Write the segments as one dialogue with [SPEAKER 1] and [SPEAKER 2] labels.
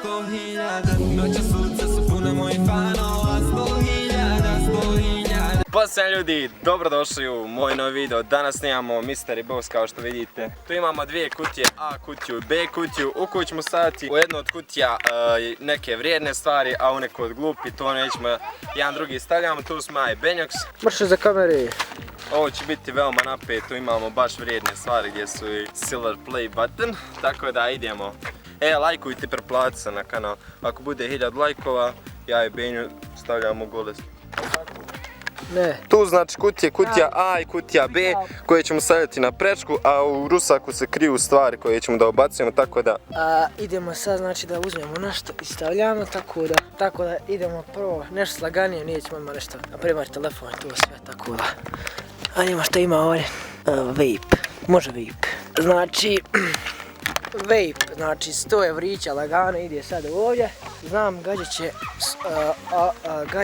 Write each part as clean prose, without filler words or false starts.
[SPEAKER 1] 100.000, noće sunce su pune mojih fanova, 100.000.
[SPEAKER 2] Pozdrav ljudi, dobrodošli u moj novi video. Danas snimamo Mystery Box kao što vidite. Tu imamo dvije kutije, A kutiju i B kutiju. U koju ćemo staviti u jednu od kutija neke vrijedne stvari, a u neku od glupi, to nećemo jedan drugi stavljamo. Tu smo ja i Benjox.
[SPEAKER 3] Mrše za kamere.
[SPEAKER 2] Ovo će biti veoma napeto, imamo baš vrijedne stvari gdje su i silver play button. Tako da idemo. Lajkujte, preplatite se na kanal. Ako bude 1000 lajkova, ja i Benju stavljamo gole.
[SPEAKER 3] Ne.
[SPEAKER 2] Tu znači kutija A i kutija B koje ćemo stavljati na prečku, a u rusaku se kriju stvari koje ćemo da ubacujemo, tako da...
[SPEAKER 3] Idemo sad znači da uzmemo nešto i stavljamo, tako da idemo prvo nešto slaganije, nećemo ima nešto, na primjer telefon i to sve, tako da... A nima što ima ovdje? Vape, može vape. Znači... Vape, znači 100 evrića lagano ide sad ovdje. Znam, gađa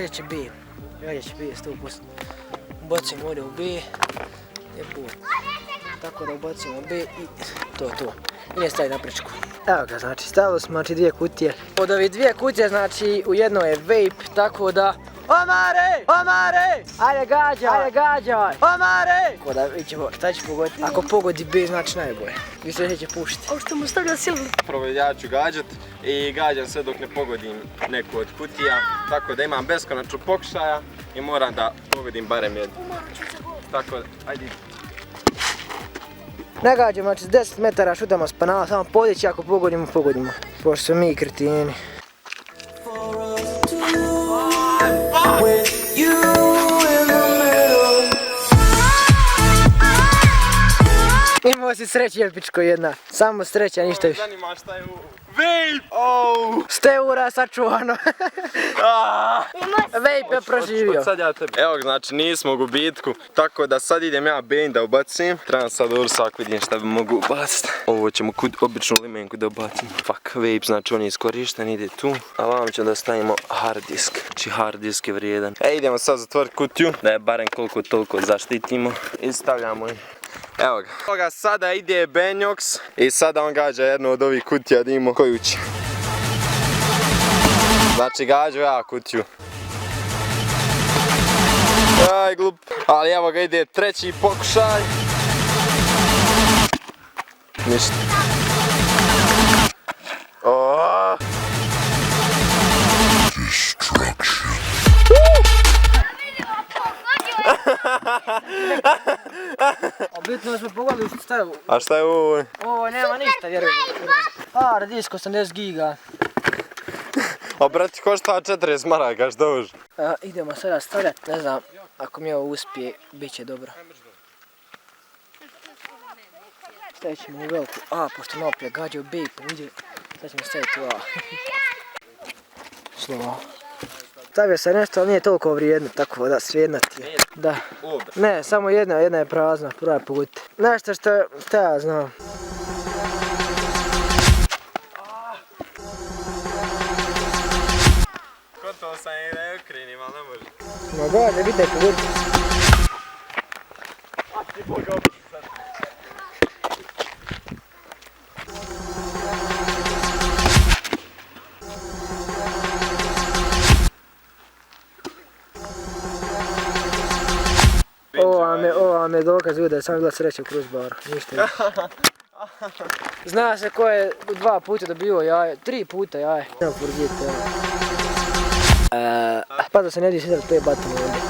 [SPEAKER 3] će B. Gađa će B 100%. Ubacimo ovdje u B. Tako da ubacimo B i to. I ne stavi na prečku. Evo ga, znači stavili smo dvije kutije. Od ove dvije kutije, znači u jednoj je vape, tako da... Omare! Ajde gađaj! Omare! Tako da vidimo šta će pogoditi. Ako pogodi B, znači najbolje. Vi se neće puštiti.
[SPEAKER 4] Ovo što mu stavlja silno.
[SPEAKER 2] Prvo ja ću gađat i gađam sve dok ne pogodim neku od kutija. Tako da imam beskonačnu pokušaja i moram da pogodim barem jednu. Tako da, ajde.
[SPEAKER 3] Ne gađamo, znači s 10 metara šutamo s penala, samo podići, ako pogodimo. Pošto smo mi kretini. Imao si sreće Jelpičko jedna, samo sreća, ništa više.
[SPEAKER 2] Zanima šta je u... Vape!
[SPEAKER 3] 100 eura sačuvano. Vape je proživio.
[SPEAKER 2] Evo znači nismo u gubitku, tako da sad idem ja Benj da ubacim. Trebam sad u rusak, vidim šta bi mogu ubaciti. Ovo ćemo običnu limenku da ubacim. Fuck, vape znači on je iskorišten, ide tu. A vam ćemo da stavimo hard disk. Znači hard disk je vrijedan. Idemo sad zatvoriti kutiju, da je barem koliko toliko zaštitimo. I stavljamo ih. Evo ga, sada ide Benjox i sada on gađa jednu od ovih kutija da imamo koju će. Znači gađu ja kutiju. Aj glup, ali evo ga ide treći pokušaj. Ništa.
[SPEAKER 3] A bitno da smo pogledali šta je ovo.
[SPEAKER 2] A šta je ovo?
[SPEAKER 3] Ovo nema ništa, vjerujem. Hard disk 80 giga.
[SPEAKER 2] A brati košta 40 maraka, što už?
[SPEAKER 3] Idemo sada stavljati, ne znam, ako mi ovo uspije, bit će dobro. Stavit ćemo u veliku A, pošto malo prije gađao B i povidio. Sad ćemo staviti u A. Slovo. Stavio se nešto, ali nije toliko vrijedno, tako da svijedno ti je. Da. Ne, samo jedna je prazna, prva je pogoditi. Nešto što ja znam.
[SPEAKER 2] Gotovo sam i da je okrenim, ali ne može.
[SPEAKER 3] No gađa, vidite pogoditi.
[SPEAKER 2] A ti Boga opet sad.
[SPEAKER 3] Ovo vam je dokaz da je samo bila sreća u crossbaru, ništa više. Zna se ko je 2 puta dobio jaje, 3 puta jaje. Nemo porgijeti, evo. Pa da se ne di silver play button ovdje.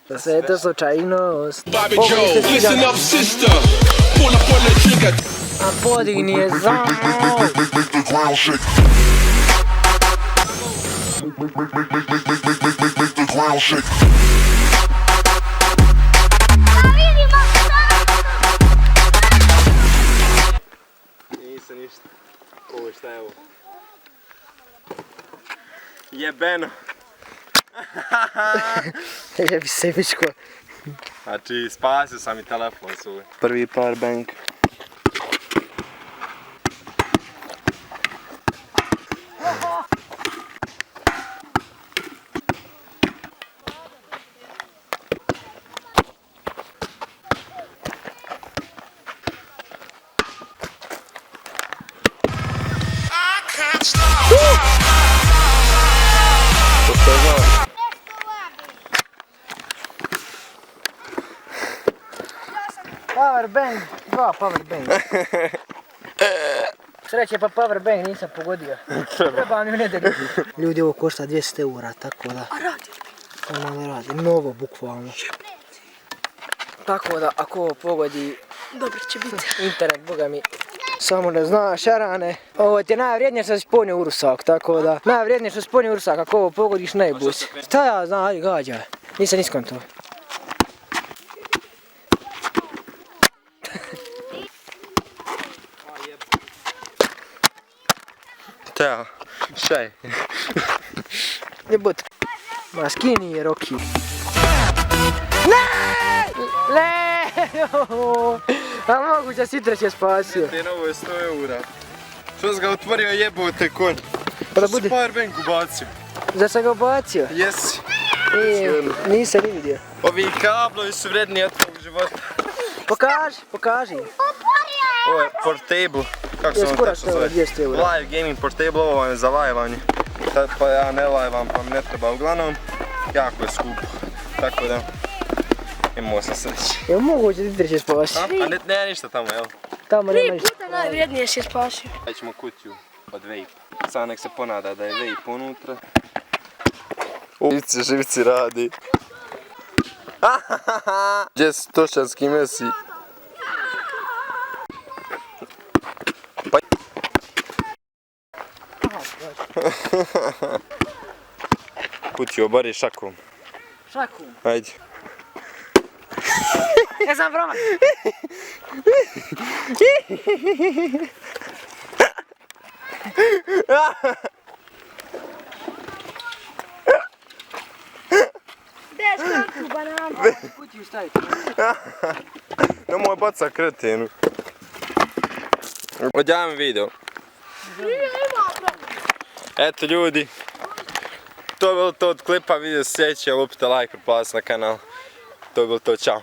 [SPEAKER 3] Da se je to slučajnost. A podigni je zamol.
[SPEAKER 2] Nisam ništa. Ovo šta je ovo? Jebeno.
[SPEAKER 3] Jebi se Bičko.
[SPEAKER 2] Znači spasio sam i telefon svoj. Prvi power bank.
[SPEAKER 3] Powerbank, 2 powerbank. Sreće pa powerbank nisam pogodio. Treba mi u nedelju. Ljudi, ovo košta 200 eura, tako da...
[SPEAKER 4] A radi?
[SPEAKER 3] Ono ne radi, novo bukvalno. Tako da ako ovo pogodi...
[SPEAKER 4] Dobro će biti.
[SPEAKER 3] Internet, boga mi. Samo da znaš, Šarane, ovo ti je najvrijednije što si ponio u rusak, tako da... Najvrijednije što si ponio u rusak, ako ovo pogodiš ne busi. Šta ja znam, ajde gađaj. Nisam niskonto.
[SPEAKER 2] Teo, šta je?
[SPEAKER 3] Jebut. Ma skini je Rocky. Ne! Ne! A moguće Sitra će spasio.
[SPEAKER 2] Te novo je 100 eura. Što si ga otvorio jebote konj?
[SPEAKER 3] Pa da
[SPEAKER 2] Što si
[SPEAKER 3] bude.
[SPEAKER 2] powerbank ubacio?
[SPEAKER 3] Zar sam ga ubacio?
[SPEAKER 2] Jesi.
[SPEAKER 3] Nisam ni vidio.
[SPEAKER 2] Ovi kablovi su vredniji od tvojeg života.
[SPEAKER 3] Pokaži.
[SPEAKER 2] Ovo je portable. Kako se on
[SPEAKER 3] Skoro
[SPEAKER 2] tačno
[SPEAKER 3] što
[SPEAKER 2] zove?
[SPEAKER 3] je 200 eura.
[SPEAKER 2] Live gaming portable, ovo vam je za lajvanje. Pa ja ne lajvam pa mi ne treba uglavnom. Jako je skupo. Tako da, imao sam sreće.
[SPEAKER 3] Jel moguće Sitra će spasio?
[SPEAKER 2] A ne ništa tamo, jel?
[SPEAKER 3] Tamo nema
[SPEAKER 4] 3
[SPEAKER 3] ništa.
[SPEAKER 4] puta najvrijednije si je spasio.
[SPEAKER 2] Daj ćemo kutiju od vape. Sad nek se ponada da je vape unutra. Živci radi. Gdje su tošanski mesi? Kutiju obari šakom.
[SPEAKER 3] Šakom.
[SPEAKER 2] Ajde.
[SPEAKER 3] Ja sam promak.
[SPEAKER 4] Gdje škanku bananu?
[SPEAKER 3] Kutiju staviti.
[SPEAKER 2] Nemoj baca kretenu. Odjavim video. Eto ljudi. To je bilo to od klipa, video se sljedeće, lupite like, preplatite na kanal. To je bilo to, čao.